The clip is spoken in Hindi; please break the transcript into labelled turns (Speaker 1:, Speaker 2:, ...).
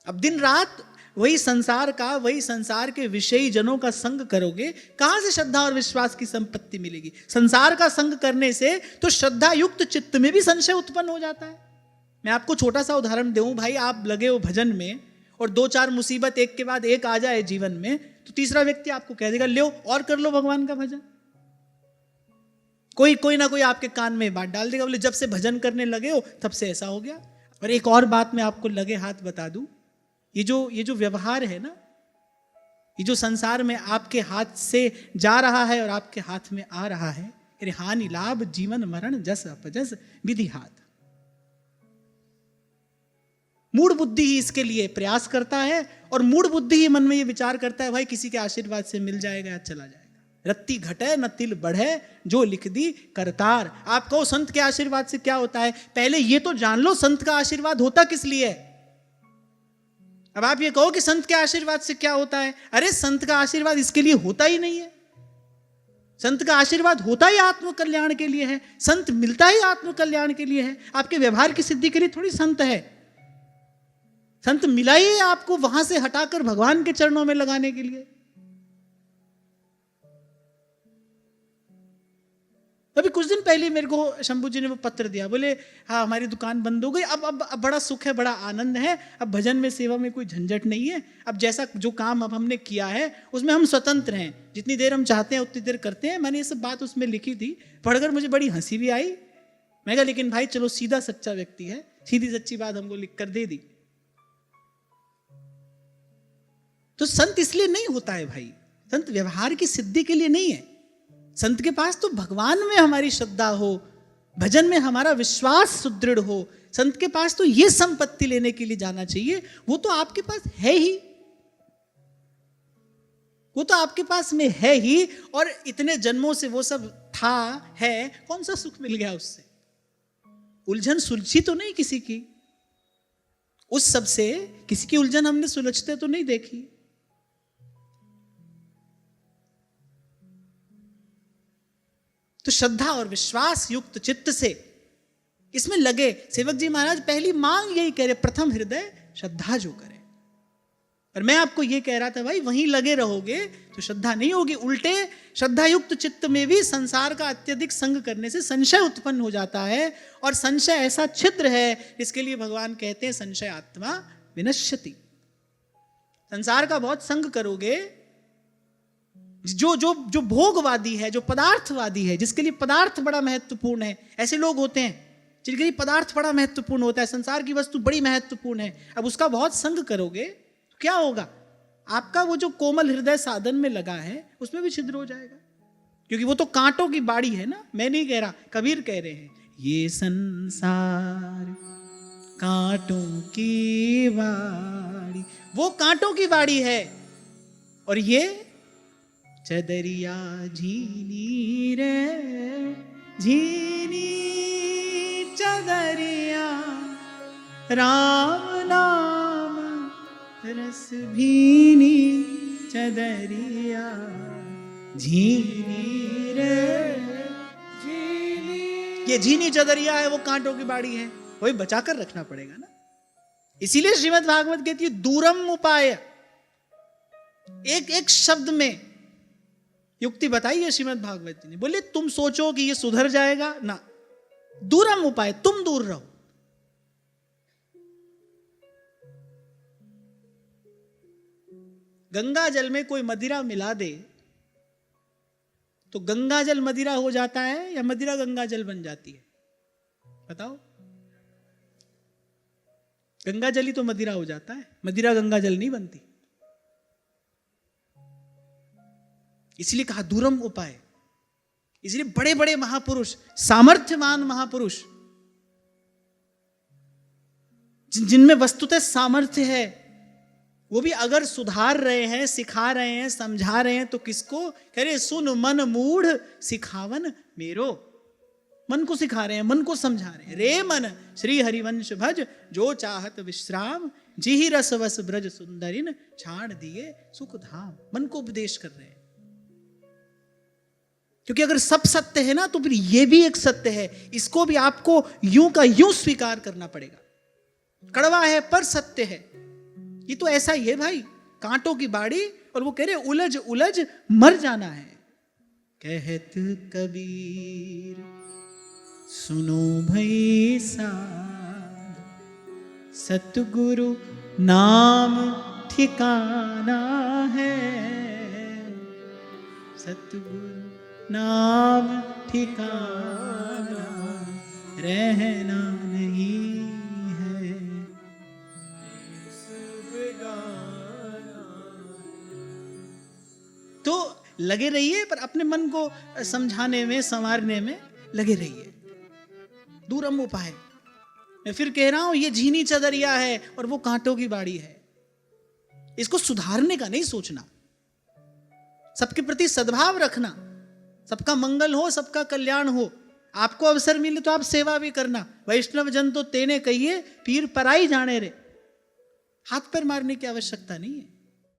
Speaker 1: अब दिन रात वही संसार के विषयी जनों का संग करोगे, कहां से श्रद्धा और विश्वास की संपत्ति मिलेगी? संसार का संग करने से तो श्रद्धा युक्त चित्त में भी संशय उत्पन्न हो जाता है। मैं आपको छोटा सा उदाहरण दूं भाई, आप लगे हो भजन में और 2-4 मुसीबत एक के बाद एक आ जाए जीवन में, तो तीसरा व्यक्ति आपको कह देगा लो और कर लो भगवान का भजन। कोई ना कोई आपके कान में बात डाल देगा, बोले जब से भजन करने लगे हो तब से ऐसा हो गया। और एक और बात मैं आपको लगे हाथ बता दूं, ये जो व्यवहार है ना, ये जो संसार में आपके हाथ से जा रहा है और आपके हाथ में आ रहा है, हानि लाभ जीवन मरण जस अपजस विधि हाथ। मूढ़ बुद्धि ही इसके लिए प्रयास करता है और मूढ़ बुद्धि ही मन में ये विचार करता है भाई किसी के आशीर्वाद से मिल जाएगा या चला जाएगा। रत्ती घटे न तिल बढ़े जो लिख दी करतार। आप कहो संत के आशीर्वाद से क्या होता है, पहले ये तो जान लो संत का आशीर्वाद होता किस लिए है। अब आप ये कहो कि संत के आशीर्वाद से क्या होता है, अरे संत का आशीर्वाद इसके लिए होता ही नहीं है। संत का आशीर्वाद होता ही आत्म कल्याण के लिए है, संत मिलता ही आत्म कल्याण के लिए है। आपके व्यवहार की सिद्धि के लिए थोड़ी संत है। संत मिला ही आपको वहां से हटाकर भगवान के चरणों में लगाने के लिए। अभी कुछ दिन पहले मेरे को शंभू जी ने वो पत्र दिया, बोले हाँ हमारी दुकान बंद हो गई, अब बड़ा सुख है, बड़ा आनंद है, अब भजन में सेवा में कोई झंझट नहीं है, अब जैसा जो काम अब हमने किया है उसमें हम स्वतंत्र हैं, जितनी देर हम चाहते हैं उतनी देर करते हैं। मैंने ये सब बात उसमें लिखी थी, पढ़कर मुझे बड़ी हंसी भी आई। मैं कहा लेकिन भाई चलो सीधा सच्चा व्यक्ति है, सीधी सच्ची बात हमको लिख कर दे दी। तो संत इसलिए नहीं होता है भाई, संत व्यवहार की सिद्धि के लिए नहीं है। संत के पास तो भगवान में हमारी श्रद्धा हो, भजन में हमारा विश्वास सुदृढ़ हो, संत के पास तो ये संपत्ति लेने के लिए जाना चाहिए। वो तो आपके पास है ही, वो तो आपके पास में है ही, और इतने जन्मों से वो सब था है, कौन सा सुख मिल गया उससे? उलझन सुलझी तो नहीं किसी की, उस सब से किसी की उलझन हमने सुलझते तो नहीं देखी। तो श्रद्धा और विश्वास युक्त चित्त से इसमें लगे। सेवक जी महाराज पहली मांग यही कह रहे, प्रथम हृदय श्रद्धा जो करे। और मैं आपको यह कह रहा था भाई वहीं लगे रहोगे तो श्रद्धा नहीं होगी, उल्टे श्रद्धा युक्त चित्त में भी संसार का अत्यधिक संग करने से संशय उत्पन्न हो जाता है। और संशय ऐसा छिद्र है जिसके लिए भगवान कहते हैं संशय आत्मा विनश्यति। संसार का बहुत संग करोगे, जो भोगवादी है, जो पदार्थवादी है, जिसके लिए पदार्थ बड़ा महत्वपूर्ण है, ऐसे लोग होते हैं जिनके लिए पदार्थ बड़ा महत्वपूर्ण होता है, संसार की वस्तु बड़ी महत्वपूर्ण है। अब उसका बहुत संग करोगे तो क्या होगा, आपका वो जो कोमल हृदय साधन में लगा है उसमें भी छिद्र हो जाएगा, क्योंकि वो तो कांटों की बाड़ी है ना। मैं नहीं कह रहा, कबीर कह रहे हैं, ये संसार कांटों की बाड़ी, वो कांटों की बाड़ी है, और ये चदरिया झीनी रे झीनी चदरिया, राम नाम रस भीनी चदरिया झीनी रे झीनी। ये झीनी चदरिया है, वो कांटों की बाड़ी है, वही बचाकर रखना पड़ेगा ना। इसीलिए श्रीमद् भागवत कहती है दूरम उपाय। एक शब्द में युक्ति बताई है श्रीमद् भागवत जी ने। बोले तुम सोचो कि ये सुधर जाएगा ना, दूरम उपाय, तुम दूर रहो। गंगा जल में कोई मदिरा मिला दे तो गंगा जल मदिरा हो जाता है या मदिरा गंगा जल बन जाती है? बताओ। गंगा जल ही तो मदिरा हो जाता है, मदिरा गंगा जल नहीं बनती। इसलिए कहा दूरम उपाय। इसलिए बड़े बड़े महापुरुष, सामर्थ्यवान महापुरुष, जिनमें वस्तुतः सामर्थ्य है, वो भी अगर सुधार रहे हैं, सिखा रहे हैं, समझा रहे हैं तो किसको कह रहे? सुन मन मूढ़ सिखावन मेरो। मन को सिखा रहे हैं, मन को समझा रहे हैं। रे मन श्री हरिवंश भज, जो चाहत विश्राम, जिहि रस वस ब्रज सुंदरिन, छाड़ दिए सुख धाम। मन को उपदेश कर रहे हैं, क्योंकि अगर सब सत्य है ना तो फिर ये भी एक सत्य है, इसको भी आपको यूं का यूं स्वीकार करना पड़ेगा। कड़वा है पर सत्य है। ये तो ऐसा ही है भाई, कांटों की बाड़ी, और वो कह रहे उलझ उलझ मर जाना है। कहत कबीर सुनो भई साध, सतगुरु नाम ठिकाना है, सतगुरु नाम ठिकाना रहना नहीं है। तो लगे रहिए, पर अपने मन को समझाने में, संवारने में लगे रहिए। दूरम उपाय, मैं फिर कह रहा हूं, ये झीनी चदरिया है और वो कांटों की बाड़ी है। इसको सुधारने का नहीं सोचना, सबके प्रति सद्भाव रखना, सबका मंगल हो, सबका कल्याण हो। आपको अवसर मिले तो आप सेवा भी करना। वैष्णव जन तो तेने कहिए, पीर पराई जाने रे। हाथ पैर मारने की आवश्यकता नहीं है।